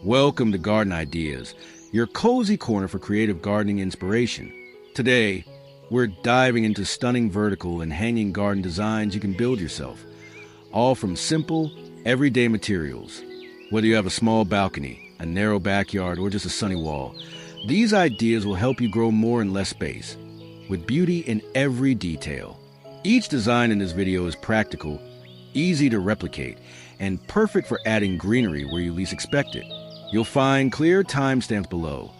Welcome to Garden Ideas, your cozy corner for creative gardening inspiration. Today, we're diving into stunning vertical and hanging garden designs you can build yourself, all from simple, everyday materials. Whether you have a small balcony, a narrow backyard, or just a sunny wall, these ideas will help you grow more in less space, with beauty in every detail. Each design in this video is practical, easy to replicate, and perfect for adding greenery where you least expect it. You'll find clear timestamps below,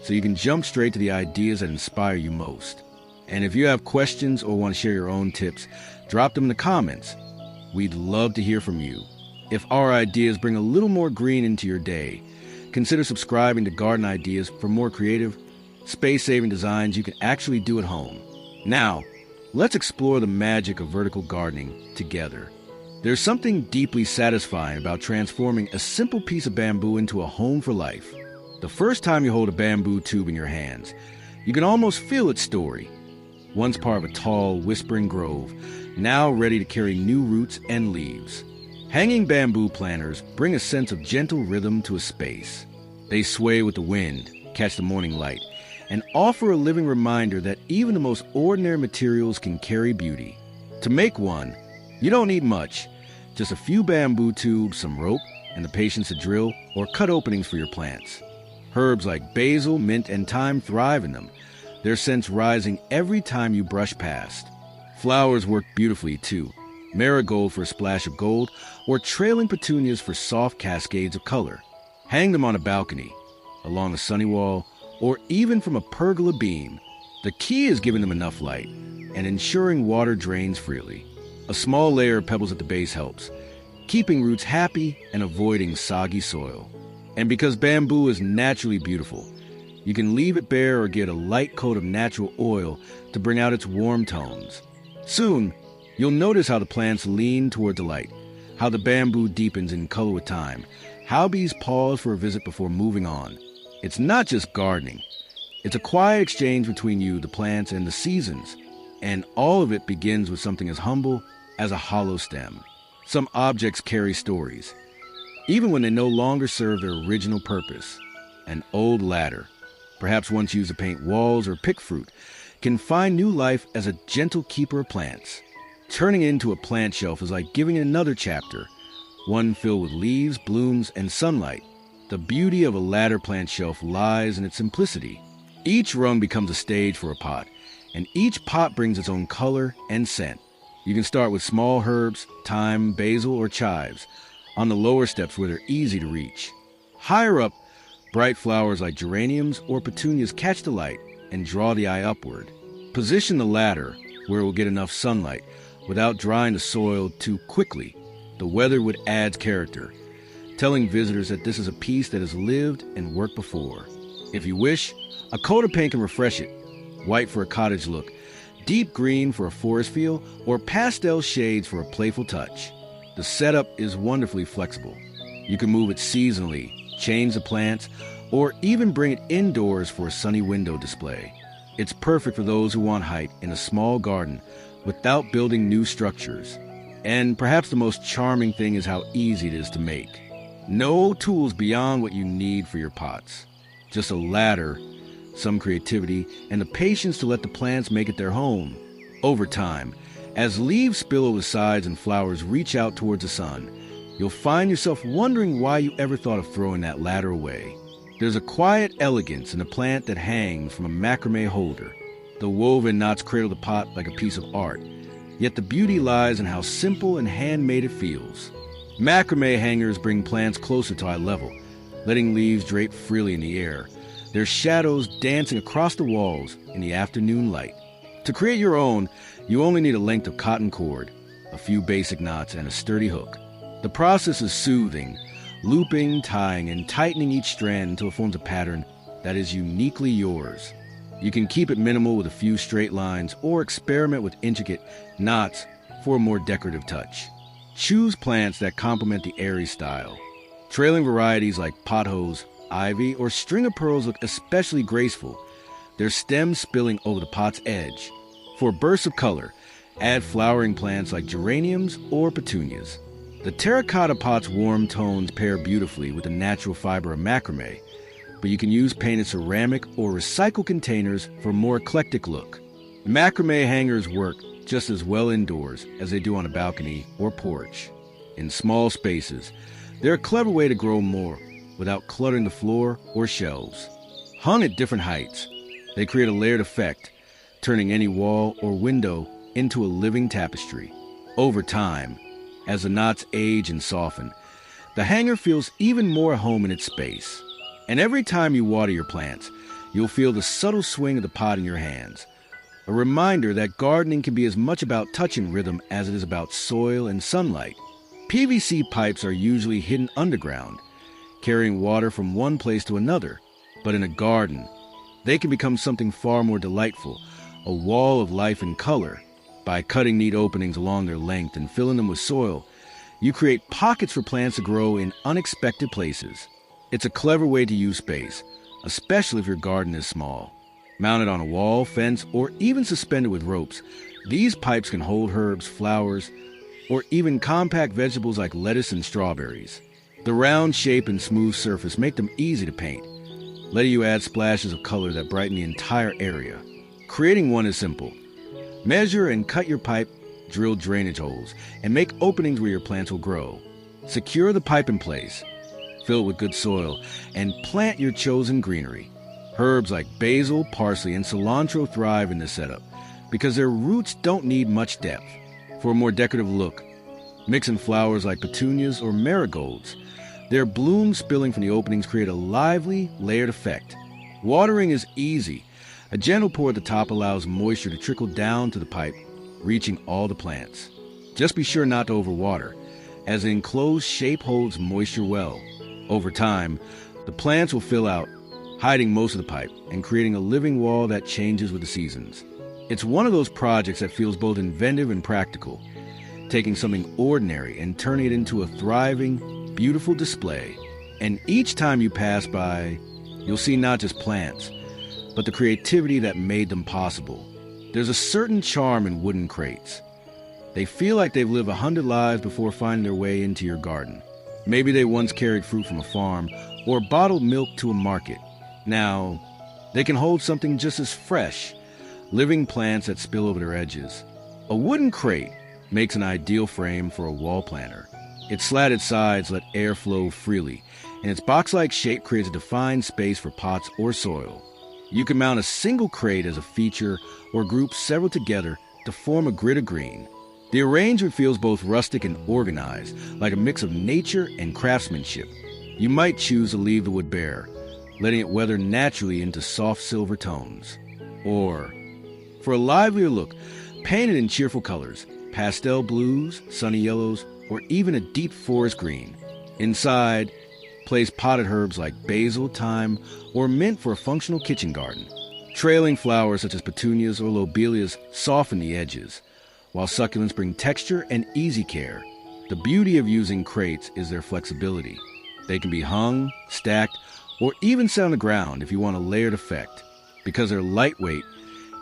so you can jump straight to the ideas that inspire you most. And if you have questions or want to share your own tips, drop them in the comments. We'd love to hear from you. If our ideas bring a little more green into your day, consider subscribing to Garden Ideas for more creative, space-saving designs you can actually do at home. Now, let's explore the magic of vertical gardening together. There's something deeply satisfying about transforming a simple piece of bamboo into a home for life. The first time you hold a bamboo tube in your hands, you can almost feel its story. Once part of a tall, whispering grove, now ready to carry new roots and leaves. Hanging bamboo planters bring a sense of gentle rhythm to a space. They sway with the wind, catch the morning light, and offer a living reminder that even the most ordinary materials can carry beauty. To make one, you don't need much. Just a few bamboo tubes, some rope, and the patience to drill or cut openings for your plants. Herbs like basil, mint, and thyme thrive in them, their scents rising every time you brush past. Flowers work beautifully too. Marigold for a splash of gold, or trailing petunias for soft cascades of color. Hang them on a balcony, along a sunny wall, or even from a pergola beam. The key is giving them enough light and ensuring water drains freely. A small layer of pebbles at the base helps, keeping roots happy and avoiding soggy soil. And because bamboo is naturally beautiful, you can leave it bare or get a light coat of natural oil to bring out its warm tones. Soon, you'll notice how the plants lean toward the light, how the bamboo deepens in color with time, how bees pause for a visit before moving on. It's not just gardening. It's a quiet exchange between you, the plants, and the seasons. And all of it begins with something as humble as a hollow stem. Some objects carry stories, even when they no longer serve their original purpose. An old ladder, perhaps once used to paint walls or pick fruit, can find new life as a gentle keeper of plants. Turning it into a plant shelf is like giving it another chapter, one filled with leaves, blooms, and sunlight. The beauty of a ladder plant shelf lies in its simplicity. Each rung becomes a stage for a pot, and each pot brings its own color and scent. You can start with small herbs, thyme, basil, or chives, on the lower steps where they're easy to reach. Higher up, bright flowers like geraniums or petunias catch the light and draw the eye upward. Position the ladder where it will get enough sunlight without drying the soil too quickly. The weatherwood adds character, telling visitors that this is a piece that has lived and worked before. If you wish, a coat of paint can refresh it. White for a cottage look, deep green for a forest feel, or pastel shades for a playful touch. The setup is wonderfully flexible. You can move it seasonally, change the plants, or even bring it indoors for a sunny window display. It's perfect for those who want height in a small garden without building new structures. And perhaps the most charming thing is how easy it is to make. No tools beyond what you need for your pots. Just a ladder, some creativity, and the patience to let the plants make it their home. Over time, as leaves spill over the sides and flowers reach out towards the sun, you'll find yourself wondering why you ever thought of throwing that ladder away. There's a quiet elegance in a plant that hangs from a macrame holder. The woven knots cradle the pot like a piece of art, yet the beauty lies in how simple and handmade it feels. Macrame hangers bring plants closer to eye level, letting leaves drape freely in the air, their shadows dancing across the walls in the afternoon light. To create your own, you only need a length of cotton cord, a few basic knots, and a sturdy hook. The process is soothing, looping, tying, and tightening each strand until it forms a pattern that is uniquely yours. You can keep it minimal with a few straight lines or experiment with intricate knots for a more decorative touch. Choose plants that complement the airy style. Trailing varieties like pothos, ivy, or string of pearls look especially graceful, their stems spilling over the pot's edge. For bursts of color, add flowering plants like geraniums or petunias. The terracotta pot's warm tones pair beautifully with the natural fiber of macrame, but you can use painted ceramic or recycled containers for a more eclectic look. Macrame hangers work just as well indoors as they do on a balcony or porch. In small spaces, they're a clever way to grow more without cluttering the floor or shelves. Hung at different heights, they create a layered effect, turning any wall or window into a living tapestry. Over time, as the knots age and soften, the hanger feels even more at home in its space. And every time you water your plants, you'll feel the subtle swing of the pot in your hands. A reminder that gardening can be as much about touch and rhythm as it is about soil and sunlight. PVC pipes are usually hidden underground, carrying water from one place to another. But in a garden, they can become something far more delightful, a wall of life and color. By cutting neat openings along their length and filling them with soil, you create pockets for plants to grow in unexpected places. It's a clever way to use space, especially if your garden is small. Mounted on a wall, fence, or even suspended with ropes, these pipes can hold herbs, flowers, or even compact vegetables like lettuce and strawberries. The round shape and smooth surface make them easy to paint, letting you add splashes of color that brighten the entire area. Creating one is simple. Measure and cut your pipe, drill drainage holes, and make openings where your plants will grow. Secure the pipe in place, fill it with good soil, and plant your chosen greenery. Herbs like basil, parsley, and cilantro thrive in this setup because their roots don't need much depth. For a more decorative look, mix in flowers like petunias or marigolds. Their blooms spilling from the openings create a lively, layered effect. Watering is easy. A gentle pour at the top allows moisture to trickle down to the pipe, reaching all the plants. Just be sure not to overwater, as the enclosed shape holds moisture well. Over time, the plants will fill out, hiding most of the pipe and creating a living wall that changes with the seasons. It's one of those projects that feels both inventive and practical, taking something ordinary and turning it into a thriving, beautiful display. And each time you pass by, you'll see not just plants, but the creativity that made them possible. There's a certain charm in wooden crates. They feel like they've lived 100 lives before finding their way into your garden. Maybe they once carried fruit from a farm or bottled milk to a market. Now, they can hold something just as fresh, living plants that spill over their edges. A wooden crate makes an ideal frame for a wall planter. Its slatted sides let air flow freely, and its box-like shape creates a defined space for pots or soil. You can mount a single crate as a feature or group several together to form a grid of green. The arrangement feels both rustic and organized, like a mix of nature and craftsmanship. You might choose to leave the wood bare, letting it weather naturally into soft silver tones. Or, for a livelier look, paint it in cheerful colors, pastel blues, sunny yellows, or even a deep forest green. Inside, place potted herbs like basil, thyme, or mint for a functional kitchen garden. Trailing flowers such as petunias or lobelias soften the edges, while succulents bring texture and easy care. The beauty of using crates is their flexibility. They can be hung, stacked, or even set on the ground if you want a layered effect. Because they're lightweight,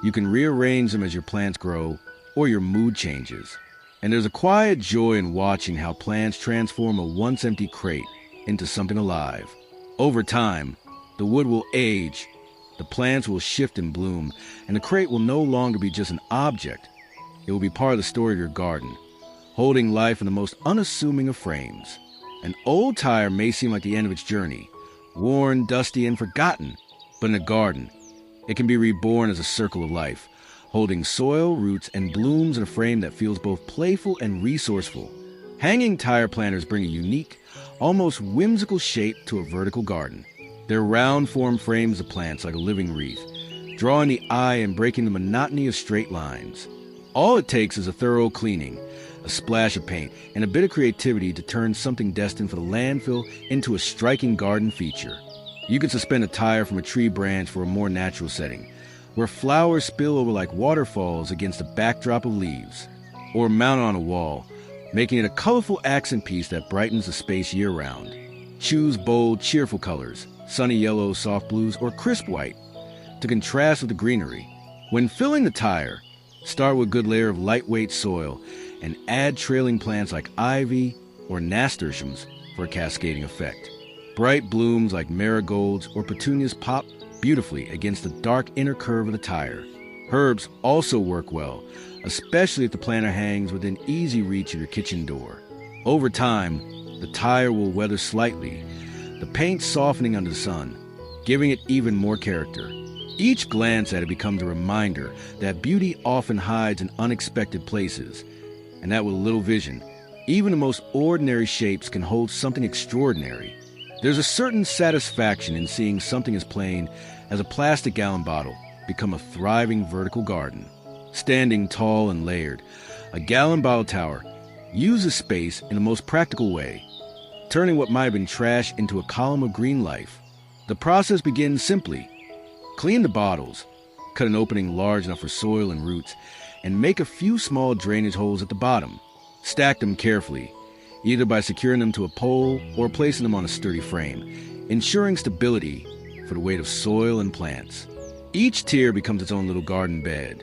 you can rearrange them as your plants grow or your mood changes. And there's a quiet joy in watching how plants transform a once empty crate into something alive. Over time, the wood will age, the plants will shift and bloom, and the crate will no longer be just an object. It will be part of the story of your garden, holding life in the most unassuming of frames. An old tire may seem like the end of its journey, worn, dusty, and forgotten, but in a garden, it can be reborn as a circle of life, holding soil, roots, and blooms in a frame that feels both playful and resourceful. Hanging tire planters bring a unique, almost whimsical shape to a vertical garden. Their round form frames the plants like a living wreath, drawing the eye and breaking the monotony of straight lines. All it takes is a thorough cleaning, a splash of paint, and a bit of creativity to turn something destined for the landfill into a striking garden feature. You can suspend a tire from a tree branch for a more natural setting, where flowers spill over like waterfalls against a backdrop of leaves, or mount it on a wall, making it a colorful accent piece that brightens the space year-round. Choose bold, cheerful colors, sunny yellows, soft blues, or crisp white, to contrast with the greenery. When filling the tire, start with a good layer of lightweight soil and add trailing plants like ivy, or nasturtiums for a cascading effect. Bright blooms like marigolds or petunias pop beautifully against the dark inner curve of the tire. Herbs also work well, especially if the planter hangs within easy reach of your kitchen door. Over time, the tire will weather slightly, the paint softening under the sun, giving it even more character. Each glance at it becomes a reminder that beauty often hides in unexpected places, and that with a little vision, even the most ordinary shapes can hold something extraordinary. There's a certain satisfaction in seeing something as plain as a plastic gallon bottle become a thriving vertical garden. Standing tall and layered, a gallon bottle tower uses space in the most practical way, turning what might have been trash into a column of green life. The process begins simply. Clean the bottles, cut an opening large enough for soil and roots, and make a few small drainage holes at the bottom. Stack them carefully, either by securing them to a pole or placing them on a sturdy frame, ensuring stability for the weight of soil and plants. Each tier becomes its own little garden bed,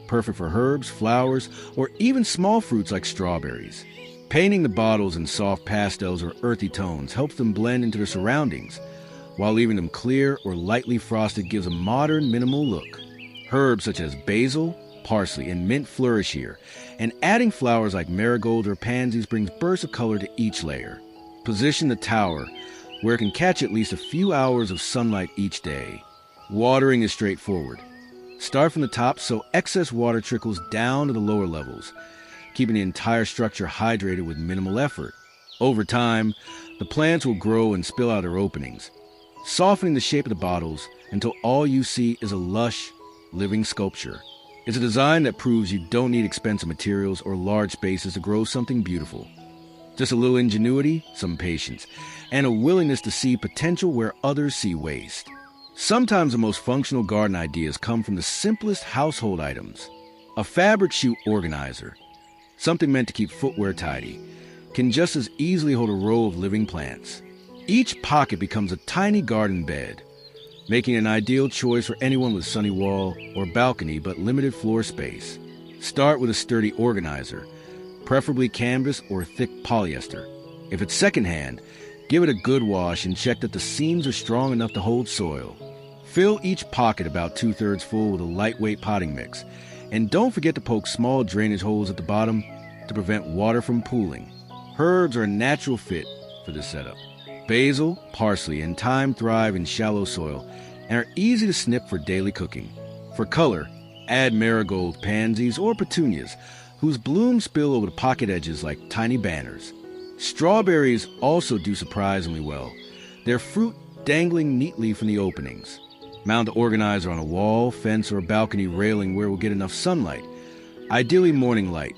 perfect for herbs, flowers, or even small fruits like strawberries. Painting the bottles in soft pastels or earthy tones helps them blend into their surroundings, while leaving them clear or lightly frosted gives a modern, minimal look. Herbs such as basil, parsley, and mint flourish here, and adding flowers like marigolds or pansies brings bursts of color to each layer. Position the tower where it can catch at least a few hours of sunlight each day. Watering is straightforward. Start from the top so excess water trickles down to the lower levels, keeping the entire structure hydrated with minimal effort. Over time, the plants will grow and spill out their openings, softening the shape of the bottles until all you see is a lush, living sculpture. It's a design that proves you don't need expensive materials or large spaces to grow something beautiful. Just a little ingenuity, some patience, and a willingness to see potential where others see waste. Sometimes the most functional garden ideas come from the simplest household items. A fabric chute organizer, something meant to keep footwear tidy, can just as easily hold a row of living plants. Each pocket becomes a tiny garden bed, making an ideal choice for anyone with sunny wall or balcony but limited floor space. Start with a sturdy organizer, preferably canvas or thick polyester. If it's secondhand, give it a good wash and check that the seams are strong enough to hold soil. Fill each pocket about 2/3 full with a lightweight potting mix, and don't forget to poke small drainage holes at the bottom to prevent water from pooling. Herbs are a natural fit for this setup. Basil, parsley, and thyme thrive in shallow soil and are easy to snip for daily cooking. For color, add marigold, pansies, or petunias, whose blooms spill over the pocket edges like tiny banners. Strawberries also do surprisingly well, their fruit dangling neatly from the openings. Mount the organizer on a wall, fence, or balcony railing where it will get enough sunlight, ideally morning light,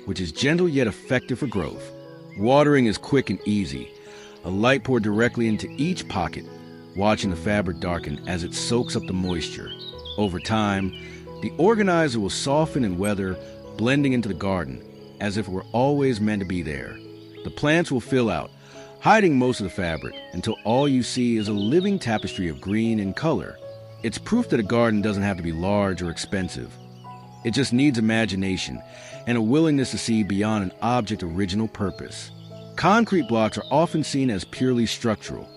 which is gentle yet effective for growth. Watering is quick and easy. A light poured directly into each pocket, watching the fabric darken as it soaks up the moisture. Over time, the organizer will soften and weather, blending into the garden as if it were always meant to be there. The plants will fill out, hiding most of the fabric until all you see is a living tapestry of green and color. It's proof that a garden doesn't have to be large or expensive. It just needs imagination and a willingness to see beyond an object's original purpose. Concrete blocks are often seen as purely structural,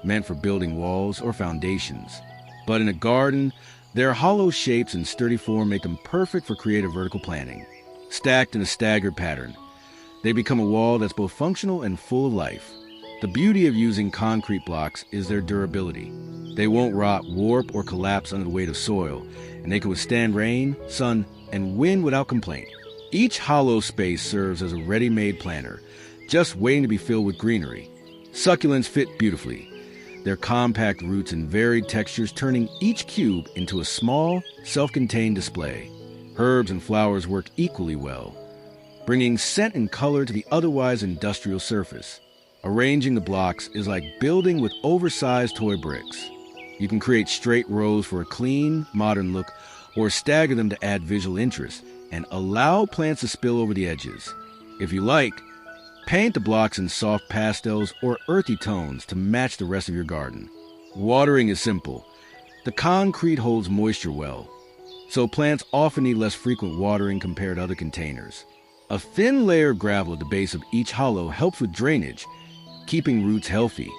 meant for building walls or foundations. But in a garden, their hollow shapes and sturdy form make them perfect for creative vertical planting. Stacked in a staggered pattern, they become a wall that's both functional and full of life. The beauty of using concrete blocks is their durability. They won't rot, warp, or collapse under the weight of soil, and they can withstand rain, sun, and wind without complaint. Each hollow space serves as a ready-made planter, just waiting to be filled with greenery. Succulents fit beautifully, their compact roots and varied textures turning each cube into a small, self-contained display. Herbs and flowers work equally well, bringing scent and color to the otherwise industrial surface. Arranging the blocks is like building with oversized toy bricks. You can create straight rows for a clean, modern look, or stagger them to add visual interest and allow plants to spill over the edges. If you like, paint the blocks in soft pastels or earthy tones to match the rest of your garden. Watering is simple. The concrete holds moisture well, so plants often need less frequent watering compared to other containers. A thin layer of gravel at the base of each hollow helps with drainage, keeping roots healthy.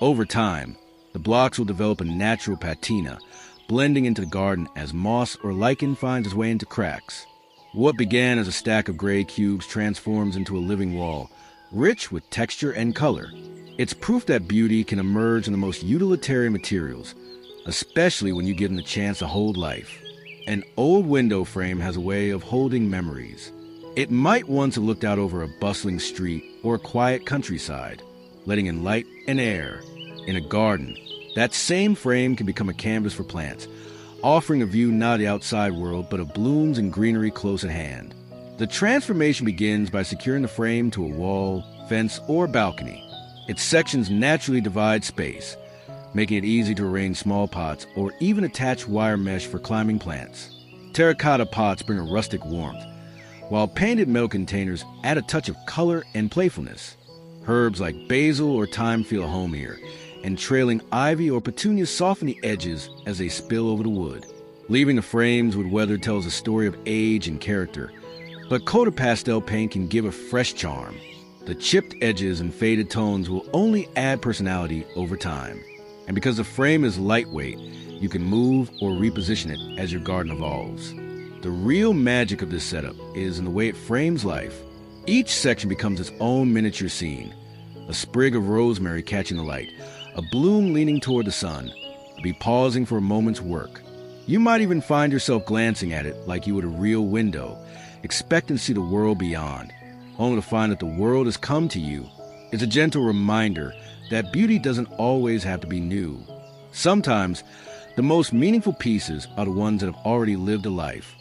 Over time, the blocks will develop a natural patina, blending into the garden as moss or lichen finds its way into cracks. What began as a stack of gray cubes transforms into a living wall, rich with texture and color. It's proof that beauty can emerge in the most utilitarian materials, especially when you give them the chance to hold life. An old window frame has a way of holding memories. It might once have looked out over a bustling street or a quiet countryside, letting in light and air. In a garden, that same frame can become a canvas for plants, offering a view not of the outside world, but of blooms and greenery close at hand. The transformation begins by securing the frame to a wall, fence, or balcony. Its sections naturally divide space, making it easy to arrange small pots or even attach wire mesh for climbing plants. Terracotta pots bring a rustic warmth, while painted metal containers add a touch of color and playfulness. Herbs like basil or thyme feel at home here, and trailing ivy or petunias soften the edges as they spill over the wood. Leaving the frames with weather tells a story of age and character, but coated pastel paint can give a fresh charm. The chipped edges and faded tones will only add personality over time. And because the frame is lightweight, you can move or reposition it as your garden evolves. The real magic of this setup is in the way it frames life. Each section becomes its own miniature scene. A sprig of rosemary catching the light, a bloom leaning toward the sun, be pausing for a moment's work. You might even find yourself glancing at it like you would a real window, expecting to see the world beyond, only to find that the world has come to you. It's a gentle reminder that beauty doesn't always have to be new. Sometimes, the most meaningful pieces are the ones that have already lived a life.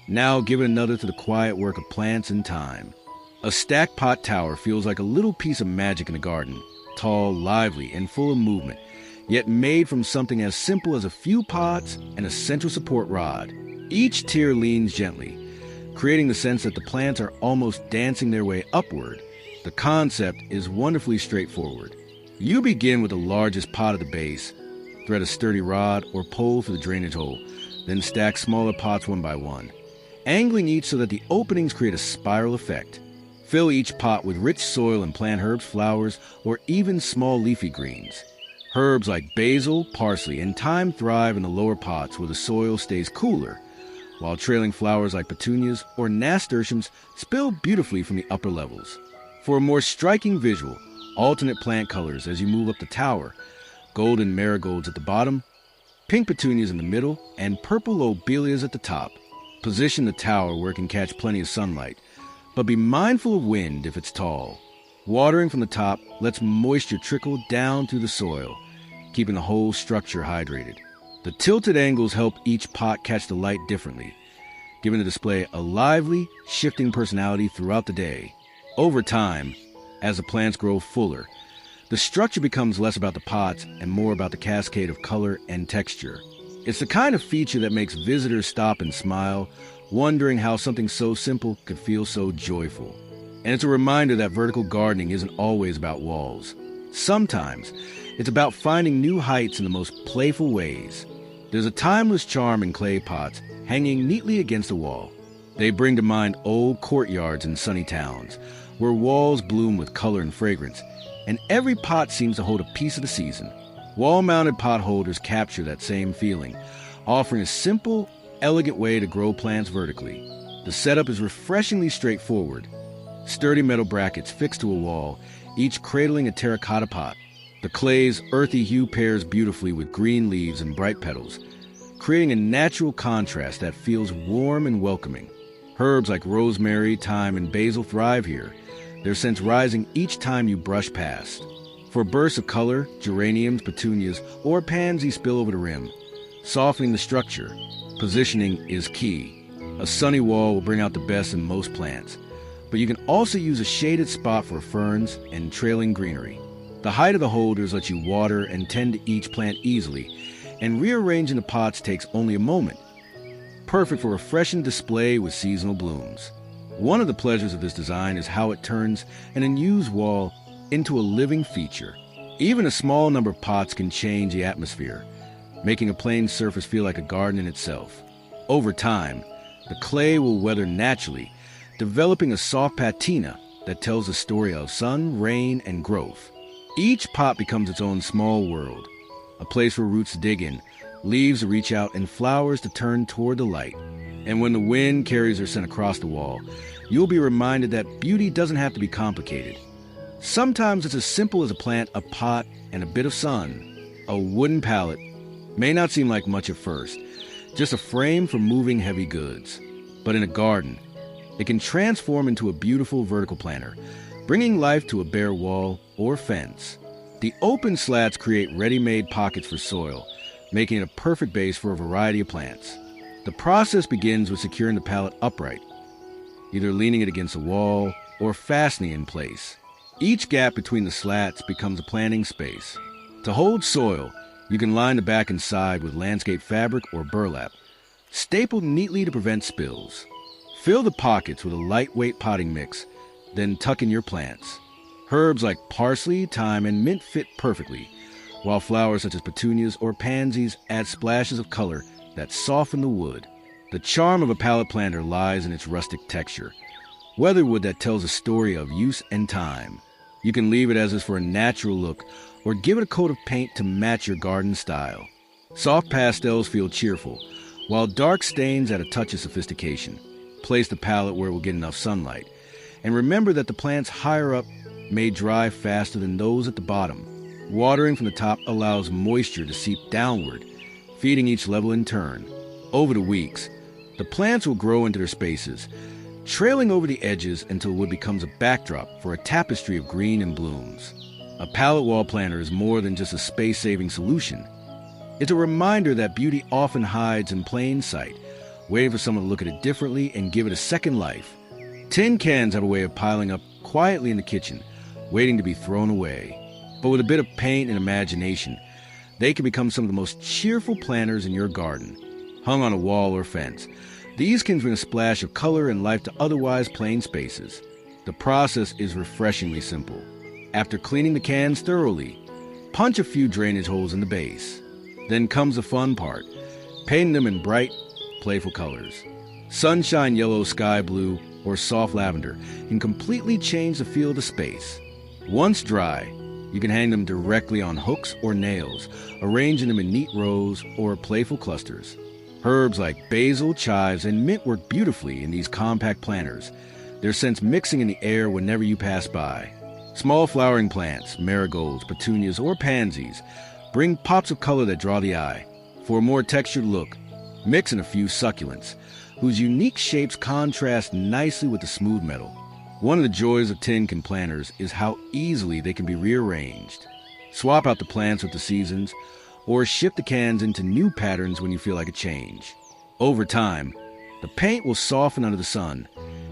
Now give it another to the quiet work of plants and time. A stacked pot tower feels like a little piece of magic in the garden, tall, lively, and full of movement, yet made from something as simple as a few pots and a central support rod. Each tier leans gently, creating the sense that the plants are almost dancing their way upward. The concept is wonderfully straightforward. You begin with the largest pot at the base, thread a sturdy rod or pole through the drainage hole, then stack smaller pots one by one, angling each so that the openings create a spiral effect. Fill each pot with rich soil and plant herbs, flowers, or even small leafy greens. Herbs like basil, parsley, and thyme thrive in the lower pots where the soil stays cooler, while trailing flowers like petunias or nasturtiums spill beautifully from the upper levels. For a more striking visual, alternate plant colors as you move up the tower: golden marigolds at the bottom, pink petunias in the middle, and purple lobelias at the top. Position the tower where it can catch plenty of sunlight, but be mindful of wind if it's tall. Watering from the top lets moisture trickle down through the soil, keeping the whole structure hydrated. The tilted angles help each pot catch the light differently, giving the display a lively, shifting personality throughout the day. Over time, as the plants grow fuller, the structure becomes less about the pots and more about the cascade of color and texture. It's the kind of feature that makes visitors stop and smile, wondering how something so simple could feel so joyful. And it's a reminder that vertical gardening isn't always about walls. Sometimes, it's about finding new heights in the most playful ways. There's a timeless charm in clay pots hanging neatly against a wall. They bring to mind old courtyards in sunny towns, where walls bloom with color and fragrance, and every pot seems to hold a piece of the season. Wall-mounted pot holders capture that same feeling, offering a simple, elegant way to grow plants vertically. The setup is refreshingly straightforward. Sturdy metal brackets fixed to a wall, each cradling a terracotta pot. The clay's earthy hue pairs beautifully with green leaves and bright petals, creating a natural contrast that feels warm and welcoming. Herbs like rosemary, thyme, and basil thrive here, their scents rising each time you brush past. For bursts of color, geraniums, petunias, or pansies spill over the rim, softening the structure. Positioning is key. A sunny wall will bring out the best in most plants, but you can also use a shaded spot for ferns and trailing greenery. The height of the holders lets you water and tend to each plant easily, and rearranging the pots takes only a moment. Perfect for refreshing display with seasonal blooms. One of the pleasures of this design is how it turns an unused wall into a living feature. Even a small number of pots can change the atmosphere, making a plain surface feel like a garden in itself. Over time, the clay will weather naturally, developing a soft patina that tells the story of sun, rain, and growth. Each pot becomes its own small world, a place for roots to dig in, leaves to reach out, and flowers to turn toward the light. And when the wind carries their scent across the wall, you'll be reminded that beauty doesn't have to be complicated. Sometimes it's as simple as a plant, a pot, and a bit of sun. A wooden pallet may not seem like much at first, just a frame for moving heavy goods. But in a garden, it can transform into a beautiful vertical planter, bringing life to a bare wall or fence. The open slats create ready-made pockets for soil, making it a perfect base for a variety of plants. The process begins with securing the pallet upright, either leaning it against a wall or fastening it in place. Each gap between the slats becomes a planting space. To hold soil, you can line the back and side with landscape fabric or burlap, stapled neatly to prevent spills. Fill the pockets with a lightweight potting mix, then tuck in your plants. Herbs like parsley, thyme, and mint fit perfectly, while flowers such as petunias or pansies add splashes of color that soften the wood. The charm of a pallet planter lies in its rustic texture, weatherwood that tells a story of use and time. You can leave it as is for a natural look, or give it a coat of paint to match your garden style. Soft pastels feel cheerful, while dark stains add a touch of sophistication. Place the pallet where it will get enough sunlight, and remember that the plants higher up may dry faster than those at the bottom. Watering from the top allows moisture to seep downward, feeding each level in turn. Over the weeks, the plants will grow into their spaces, trailing over the edges until wood becomes a backdrop for a tapestry of green and blooms. A pallet wall planter is more than just a space-saving solution. It's a reminder that beauty often hides in plain sight, waiting for someone to look at it differently and give it a second life. Tin cans have a way of piling up quietly in the kitchen, waiting to be thrown away. But with a bit of paint and imagination, they can become some of the most cheerful planters in your garden. Hung on a wall or fence, these can bring a splash of color and life to otherwise plain spaces. The process is refreshingly simple. After cleaning the cans thoroughly, punch a few drainage holes in the base. Then comes the fun part, painting them in bright, playful colors. Sunshine yellow, sky blue, or soft lavender can completely change the feel of the space. Once dry, you can hang them directly on hooks or nails, arranging them in neat rows or playful clusters. Herbs like basil, chives, and mint work beautifully in these compact planters, their scents mixing in the air whenever you pass by. Small flowering plants, marigolds, petunias, or pansies, bring pops of color that draw the eye. For a more textured look, mix in a few succulents, whose unique shapes contrast nicely with the smooth metal. One of the joys of tin can planters is how easily they can be rearranged. Swap out the plants with the seasons, or shift the cans into new patterns when you feel like a change. Over time, the paint will soften under the sun,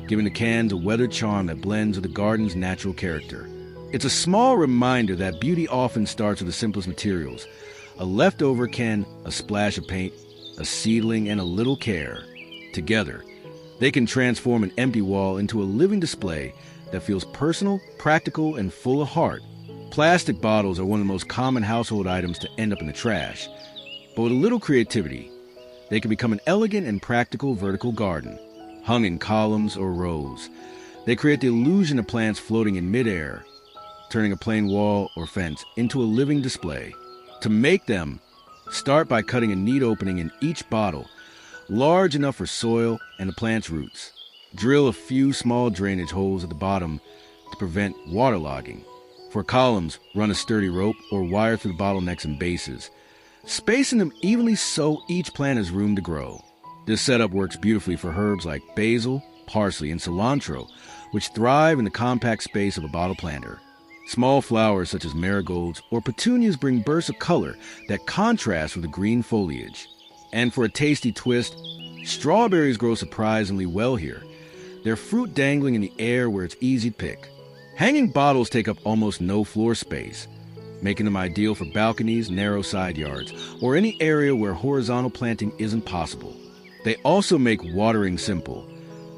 giving the cans a weathered charm that blends with the garden's natural character. It's a small reminder that beauty often starts with the simplest materials: a leftover can, a splash of paint, a seedling, and a little care. Together, they can transform an empty wall into a living display that feels personal, practical, and full of heart. Plastic bottles are one of the most common household items to end up in the trash, but with a little creativity, they can become an elegant and practical vertical garden. Hung in columns or rows, they create the illusion of plants floating in midair, turning a plain wall or fence into a living display. To make them, start by cutting a neat opening in each bottle, large enough for soil and the plant's roots. Drill a few small drainage holes at the bottom to prevent waterlogging. For columns, run a sturdy rope or wire through the bottlenecks and bases, spacing them evenly so each plant has room to grow. This setup works beautifully for herbs like basil, parsley, and cilantro, which thrive in the compact space of a bottle planter. Small flowers such as marigolds or petunias bring bursts of color that contrast with the green foliage. And for a tasty twist, strawberries grow surprisingly well here, their fruit dangling in the air where it's easy to pick. Hanging bottles take up almost no floor space, making them ideal for balconies, narrow side yards, or any area where horizontal planting isn't possible. They also make watering simple.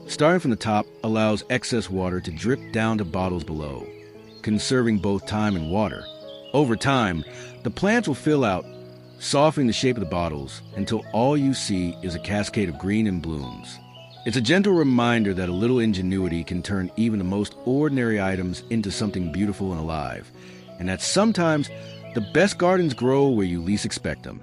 Starting from the top allows excess water to drip down to bottles below, conserving both time and water. Over time, the plants will fill out, softening the shape of the bottles until all you see is a cascade of green and blooms. It's a gentle reminder that a little ingenuity can turn even the most ordinary items into something beautiful and alive, and that sometimes the best gardens grow where you least expect them.